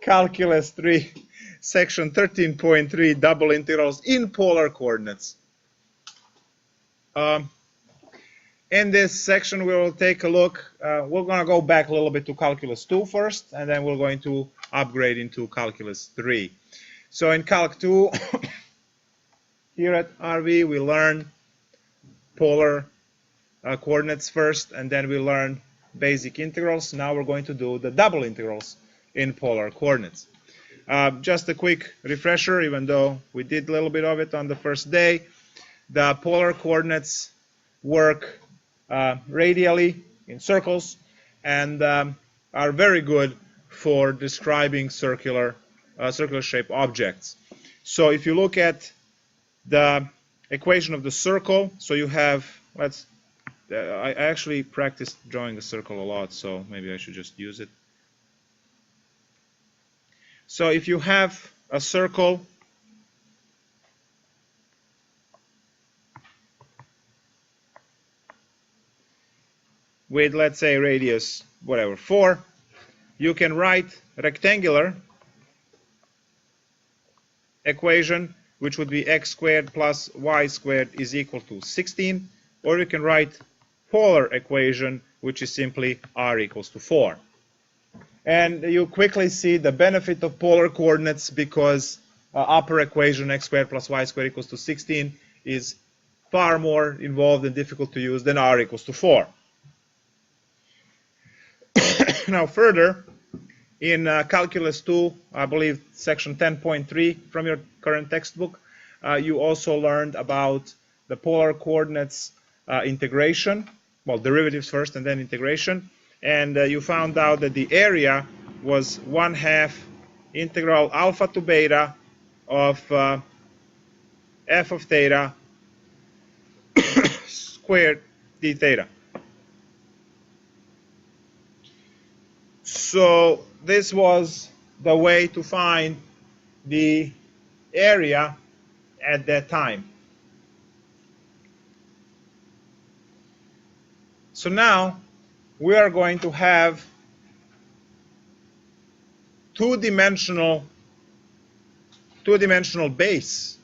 Calculus 3, section 13.3, double integrals in polar coordinates. In this section, we will take a look. We're going to go back a little bit to Calculus 2 first, and then we're going to upgrade into Calculus 3. So in Calc 2, here at RV, we learn polar coordinates first, and then we learn basic integrals. Now we're going to do the double integrals in polar coordinates. Just a quick refresher, even though we did a little bit of it on the first day. The polar coordinates work radially in circles and are very good for describing circular shaped objects. So if you look at the equation of the circle, so you have, I actually practiced drawing a circle a lot, so maybe I should just use it. So if you have a circle with, let's say, radius, whatever, 4, you can write rectangular equation, which would be x squared plus y squared is equal to 16, or you can write polar equation, which is simply r equals to 4. And you quickly see the benefit of polar coordinates, because upper equation x squared plus y squared equals to 16 is far more involved and difficult to use than r equals to 4. Now further, in Calculus 2, I believe section 10.3 from your current textbook, you also learned about the polar coordinates integration, well, derivatives first and then integration, and you found out that the area was 1/2 integral alpha to beta of f of theta squared d theta. So this was the way to find the area at that time. So now we are going to have two-dimensional base,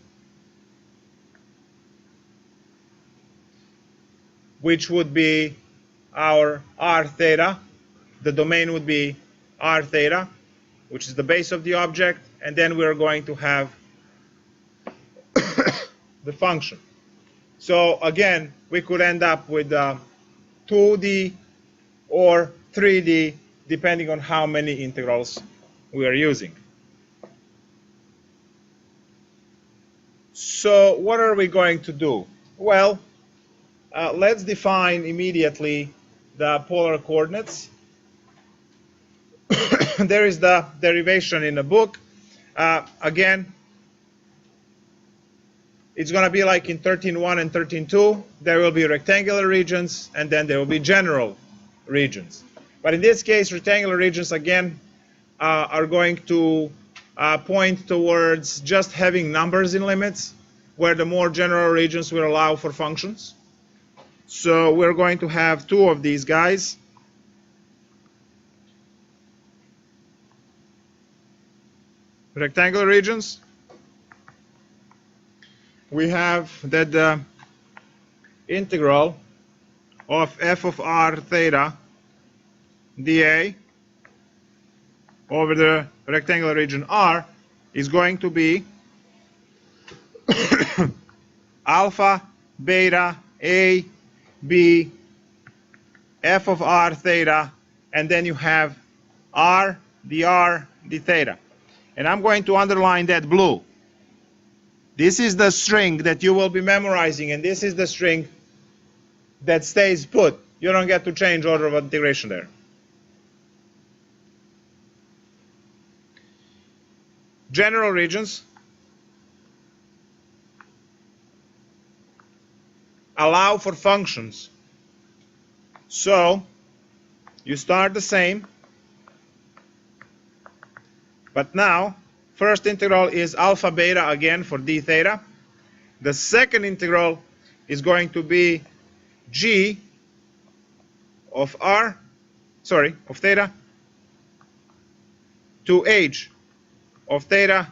which would be our r theta. The domain would be r theta, which is the base of the object, and then we're going to have the function. So again, we could end up with 2D or 3D, depending on how many integrals we are using. So what are we going to do? Well, let's define immediately the polar coordinates. There is the derivation in the book. Again, it's going to be like in 13.1 and 13.2. There will be rectangular regions, and then there will be general regions. But in this case, rectangular regions, again, are going to point towards just having numbers in limits, where the more general regions will allow for functions. So we're going to have two of these guys. Rectangular regions. We have that the integral of f of r theta dA over the rectangular region R is going to be alpha, beta, A, B, f of r theta, and then you have r, d theta. And I'm going to underline that blue. This is the string that you will be memorizing, and this is the string that stays put. You don't get to change order of integration there. General regions allow for functions. So you start the same, but now first integral is alpha beta again for d theta. The second integral is going to be g of theta to h of theta,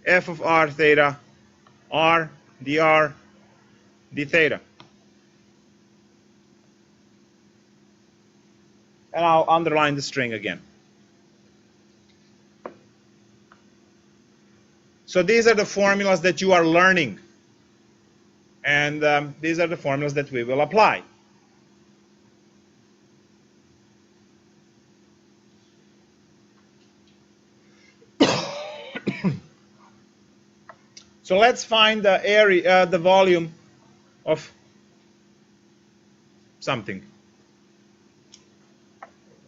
f of r theta, r dr d theta. And I'll underline the string again. So these are the formulas that you are learning. And these are the formulas that we will apply. So let's find the area, the volume of something.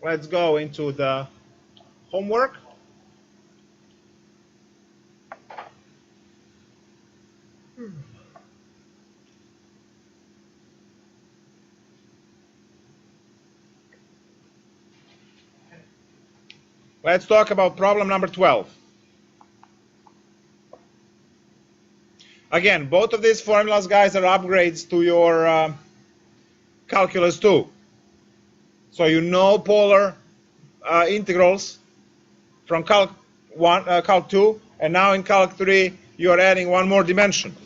Let's go into the homework. Let's talk about problem number 12. Again, both of these formulas, guys, are upgrades to your calculus 2. So you know polar integrals from calc 2, and now in calc 3 you are adding one more dimension.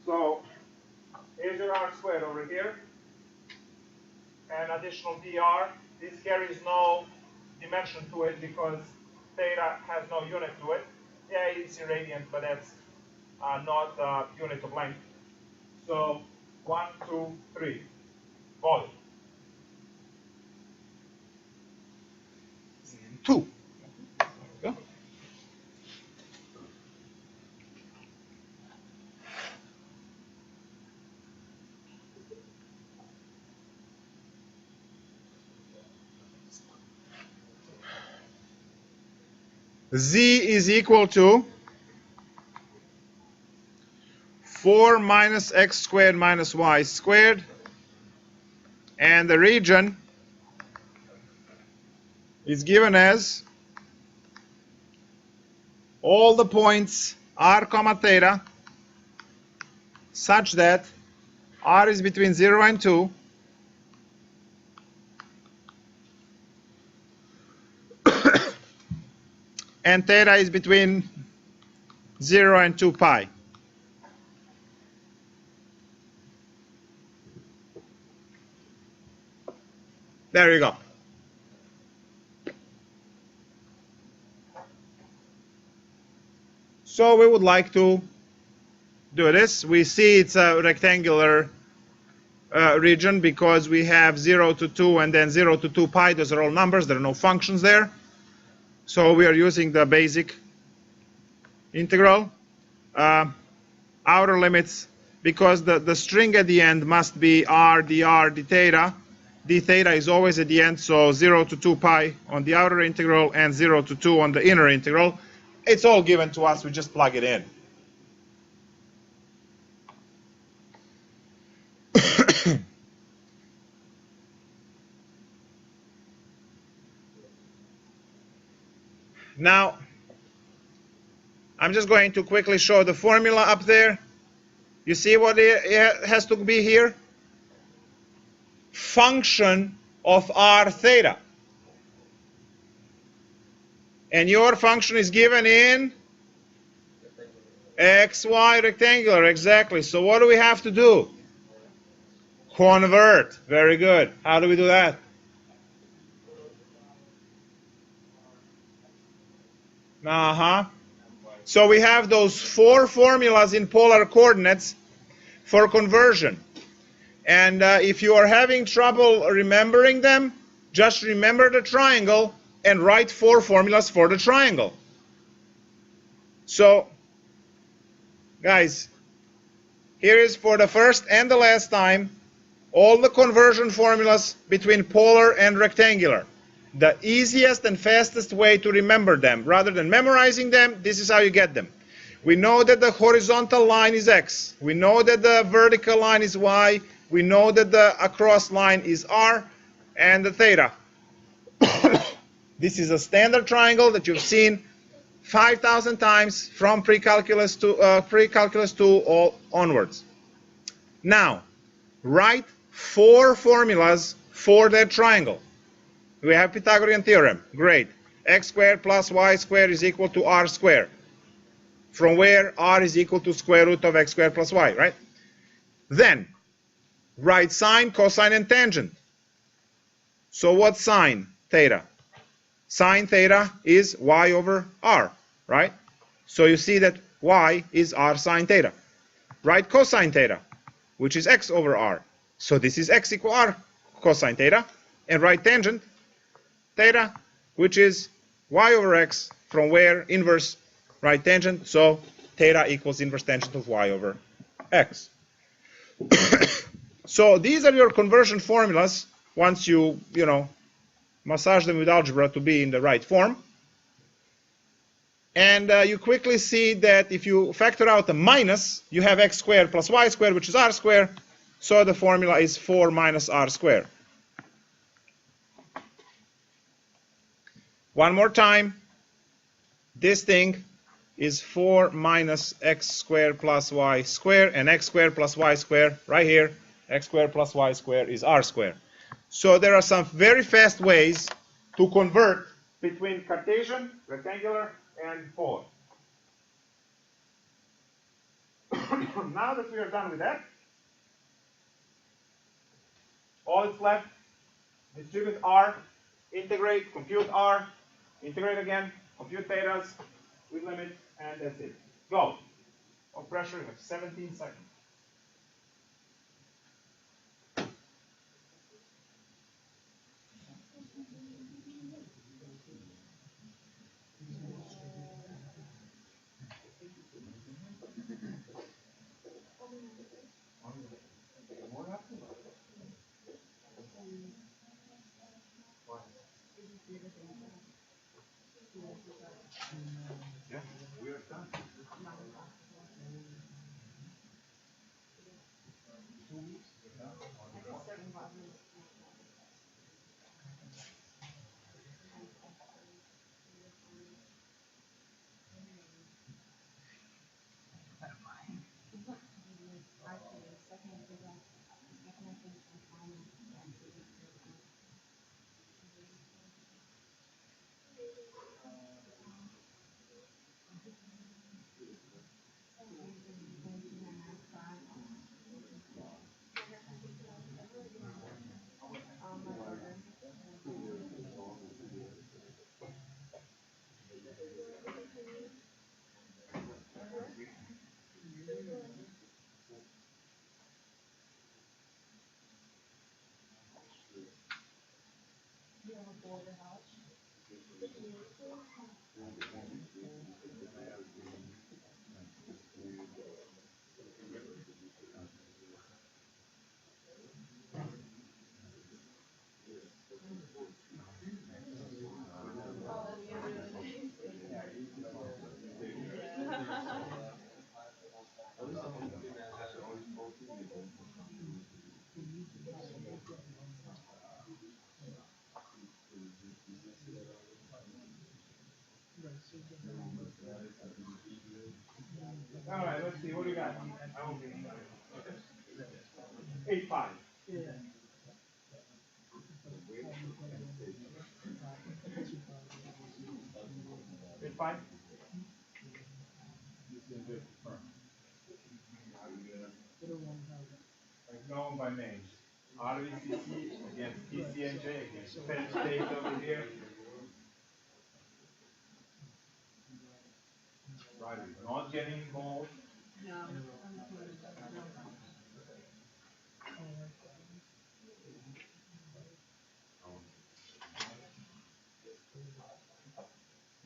So here's your r squared over here, and additional dr. This carries no dimension to it because theta has no unit to it. Yeah, it's irradiant, but that's not a unit of length. So 1, 2, 3, volume. 2. There we go. Z is equal to 4 minus x squared minus y squared, and the region is given as all the points r comma theta such that r is between 0 and 2, and theta is between 0 and 2 pi. There you go. So we would like to do this. We see it's a rectangular region because we have 0 to 2 and then 0 to 2 pi. Those are all numbers. There are no functions there. So we are using the basic integral. Outer limits, because the string at the end must be r dr d theta. D theta is always at the end, so 0 to 2 pi on the outer integral and 0 to 2 on the inner integral. It's all given to us, we just plug it in. Now, I'm just going to quickly show the formula up there. You see what it has to be here? Function of r theta. And your function is given in xy rectangular, exactly. So what do we have to do? Convert. Very good. How do we do that? So we have those 4 formulas in polar coordinates for conversion. And if you are having trouble remembering them, just remember the triangle and write 4 formulas for the triangle. So, guys, here is for the first and the last time all the conversion formulas between polar and rectangular. The easiest and fastest way to remember them, rather than memorizing them, this is how you get them. We know that the horizontal line is x. We know that the vertical line is y. We know that the across line is r, and the theta. This is a standard triangle that you've seen 5,000 times from pre-calculus 2 all onwards. Now, write 4 formulas for that triangle. We have Pythagorean theorem. Great. x squared plus y squared is equal to r squared, from where r is equal to square root of x squared plus y, right? Then, write sine, cosine, and tangent. So what's sine theta? Sine theta is y over r, right? So you see that y is r sine theta. Write cosine theta, which is x over r. So this is x equal r cosine theta. And write tangent theta, which is y over x, from where inverse right tangent. So theta equals inverse tangent of y over x. So these are your conversion formulas once you massage them with algebra to be in the right form. And you quickly see that if you factor out the minus, you have x squared plus y squared, which is r squared. So the formula is 4 minus r squared. One more time. This thing is 4 minus x squared plus y squared, and x squared plus y squared right here, x squared plus y squared is r squared. So there are some very fast ways to convert between Cartesian, rectangular, and polar. Now that we are done with that, all that's left, distribute r, integrate, compute r, integrate again, compute thetas with limits, and that's it. Go. No pressure, you have 17 seconds. Yeah, we are done. All right, let's see. What do you got? I will be 8-5. 8-5. Known by names. RVCC against TCNJ against Penn State over here. Right, not getting involved.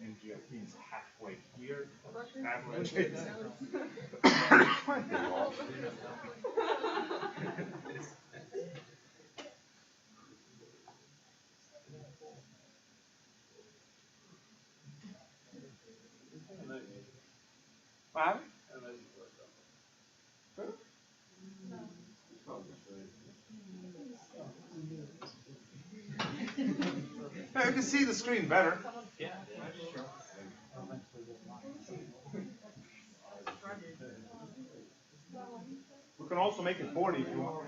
NGFP is halfway here. Average is. Five? Now you can see the screen better. We can also make it 40 if you want.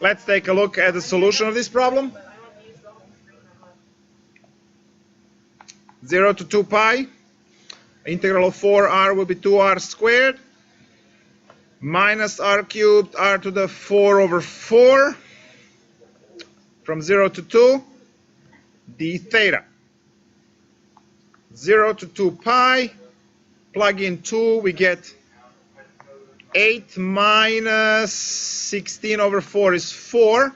Let's take a look at the solution of this problem. 0 to 2 pi. Integral of 4r will be 2r squared minus r cubed r to the 4 over 4 from 0 to 2 d theta. 0 to 2 pi, plug in 2, we get 8 minus 16 over 4 is 4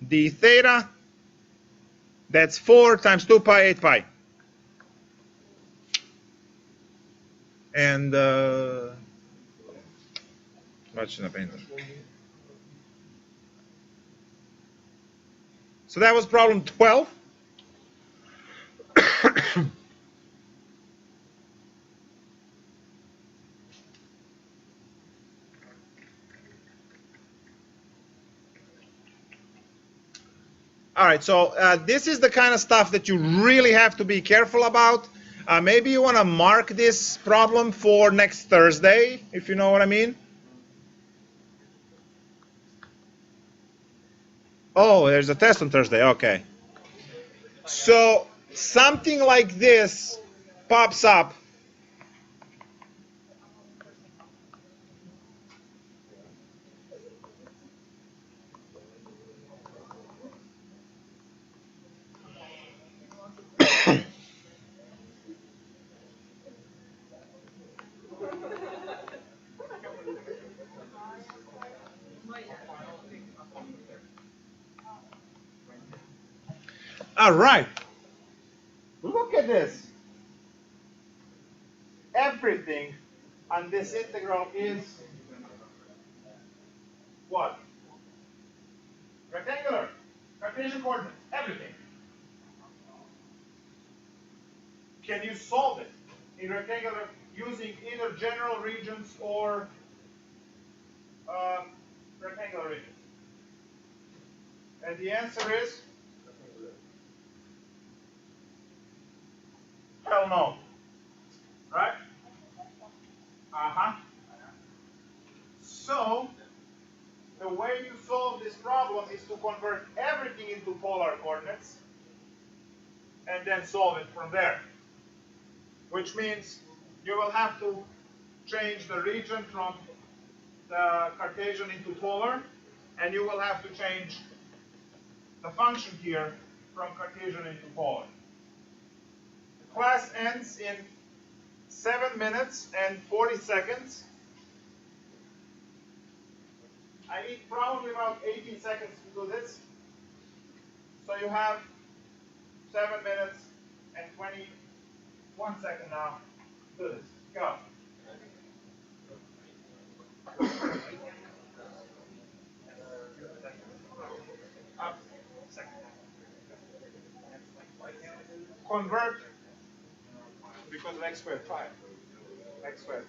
d theta. That's 4 times 2 pi, 8 pi. And so that was problem 12. All right, so this is the kind of stuff that you really have to be careful about. Maybe you want to mark this problem for next Thursday, if you know what I mean. Oh, there's a test on Thursday. Okay. So something like this pops up. All right. Look at this. Everything on this integral is what? Rectangular. Cartesian coordinates. Everything. can you solve it in rectangular using either general regions or rectangular regions? And the answer is hell no. Right? So the way you solve this problem is to convert everything into polar coordinates and then solve it from there. Which means you will have to change the region from the Cartesian into polar, and you will have to change the function here from Cartesian into polar. The class ends in 7 minutes and 40 seconds. I need probably about 18 seconds to do this. So you have 7 minutes and 21 seconds now to do this. Go. Convert because of x squared, try it. X squared.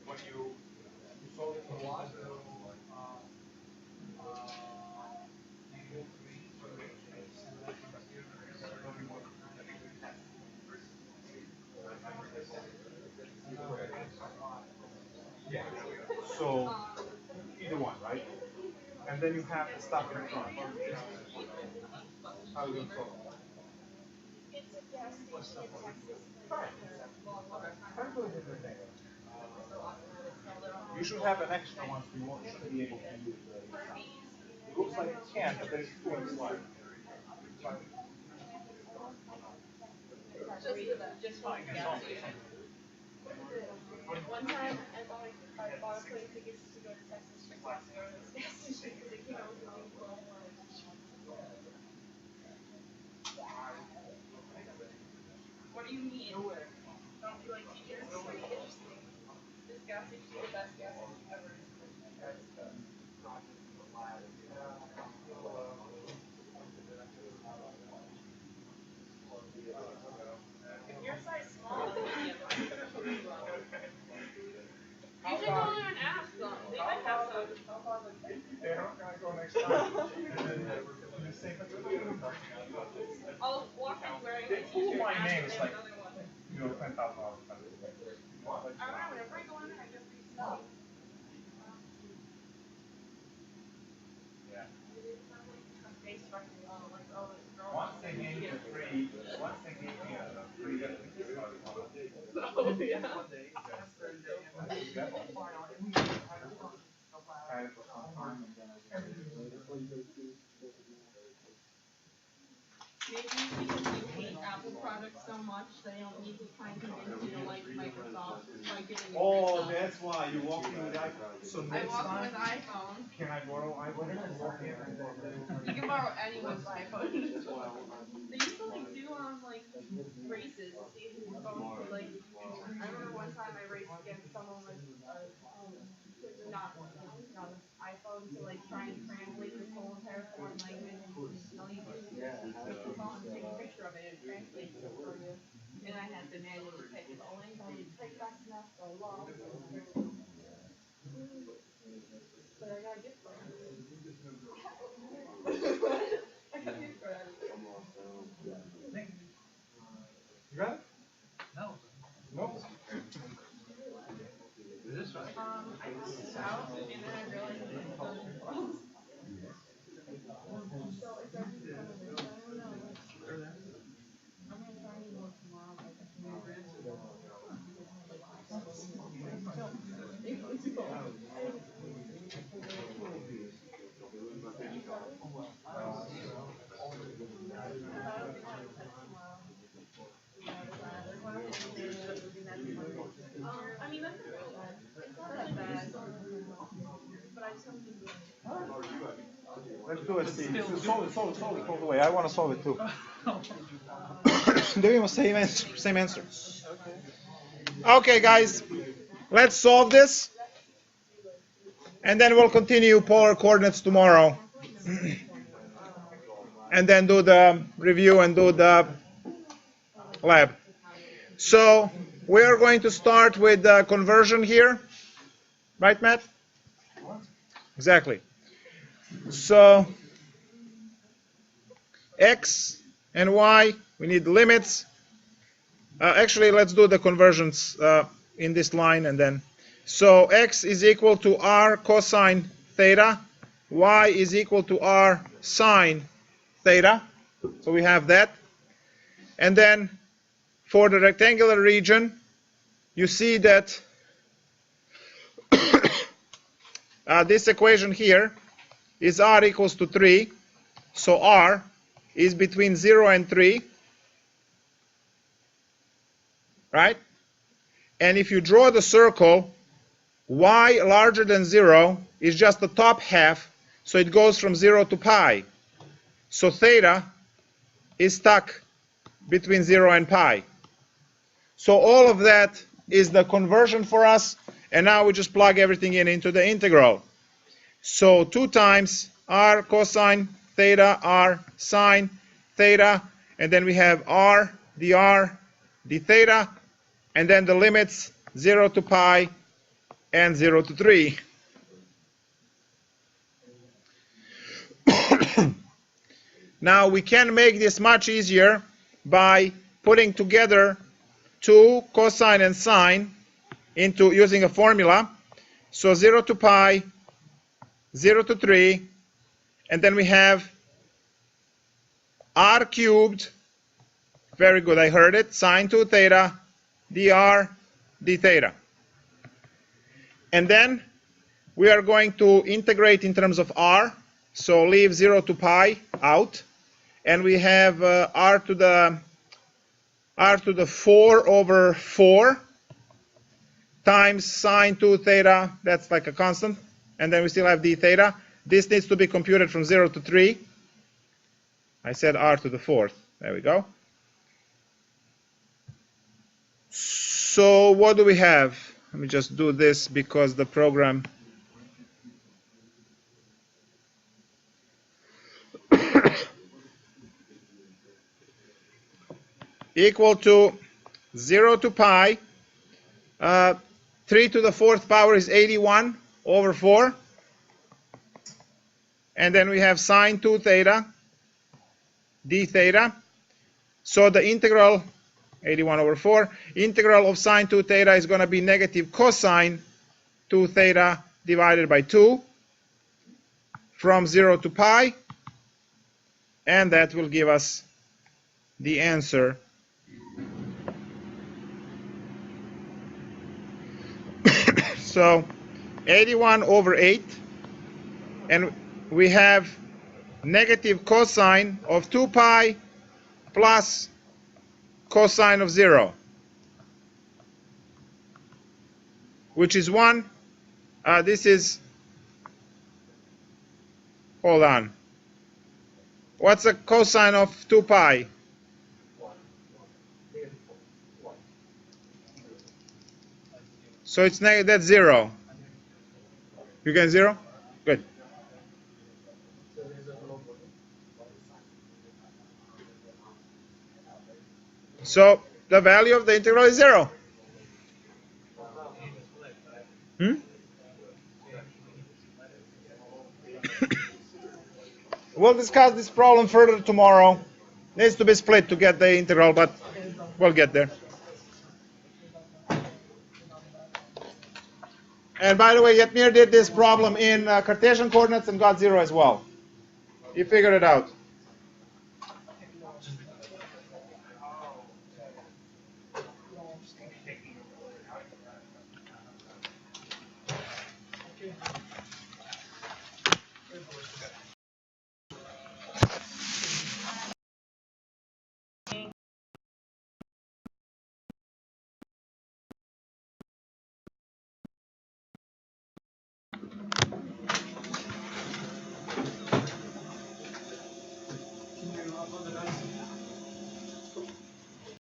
When you solve it for y, yeah. So either one, right? And then you have the stuff in front. How are you going to solve it? You should have an extra one so you should be able to use it. It looks like you can, but there's two on the slide. Just fine. One time I bought a plane tickets to go to Texas just to go to this gas station because it came out with a new phone. What do you mean? Don't you like teachers? It's pretty interesting. This gas station is the best gas station ever. If your size small, medium. You should go there and ask them. They might have some. Yeah, I'm going to go next time. I'll walk in wearing my t-shirt. My name is like, another one. you know, 10,000 dollars. I remember whenever I go in there, I get free stuff. Yeah. Face reckoning, like, oh, this girl. Once they gave me a free, Oh, yeah. Maybe because you hate Apple products so much, they don't need to try and convince you to like Microsoft by giving you free stuff. that's why you walk in with iPhone. So I walk with iPhone. Can I borrow iPhone and walk in? You can borrow anyone's iPhone. They used to like do like races to see whose phone could like. I remember one time I raced against someone with not an iPhone to like try and translate this whole entire foreign language. And all you do is take your phone, take a picture of it, and translate it for you. And I had to manually type it all in. I didn't type fast enough, so I lost. But I got a gift for it. I got a gift for it. You got it? No. Nope. Is this right? I found this out, and then I realized it was done wrong. So if I do some of this, I don't know. I'm gonna try and work tomorrow, like a few grams ago. I mean, that's it's not that bad. But I just haven't been doing it. Let's do it, Steve. Solve it all the way. I want to solve it too. Doing the same answer. Okay, guys. Let's solve this. And then we'll continue polar coordinates tomorrow. And then do the review and do the lab. So we are going to start with the conversion here. Right, Matt? Exactly. So x and y, we need limits. Actually, let's do the conversions in this line and then. So x is equal to r cosine theta. Y is equal to r sine theta. So we have that. And then for the rectangular region, you see that this equation here is r equals to 3. So r is between 0 and 3. Right? And if you draw the circle, y larger than 0 is just the top half, so it goes from 0 to pi. So theta is stuck between 0 and pi. So all of that is the conversion for us, and now we just plug everything in into the integral. So 2 times r cosine theta, r sine theta, and then we have r dr d theta, and then the limits 0 to pi and 0 to 3. Now we can make this much easier by putting together 2 cosine and sine into using a formula. So 0 to pi, 0 to 3, and then we have r cubed, very good, I heard it, sine 2 theta, dr d theta. And then we are going to integrate in terms of r, so leave 0 to pi out, and we have r to the 4 over 4 times sine 2 theta, that's like a constant, and then we still have d theta. This needs to be computed from 0 to 3. I said r to the 4th. There we go. So what do we have? Let me just do this because the program equal to 0 to pi. 3 to the 4th power is 81 over 4. And then we have sine 2 theta, d theta. So the integral, 81 over 4, integral of sine 2 theta is going to be negative cosine 2 theta divided by 2 from 0 to pi. And that will give us the answer. So 81 over 8, and we have negative cosine of 2 pi plus cosine of 0, which is 1. This is, hold on, what's the cosine of 2 pi? So it's that's 0. You get 0? Good. So the value of the integral is 0. We'll discuss this problem further tomorrow. Needs to be split to get the integral, but we'll get there. And by the way, Yetmir did this problem in Cartesian coordinates and got 0 as well. He figured it out.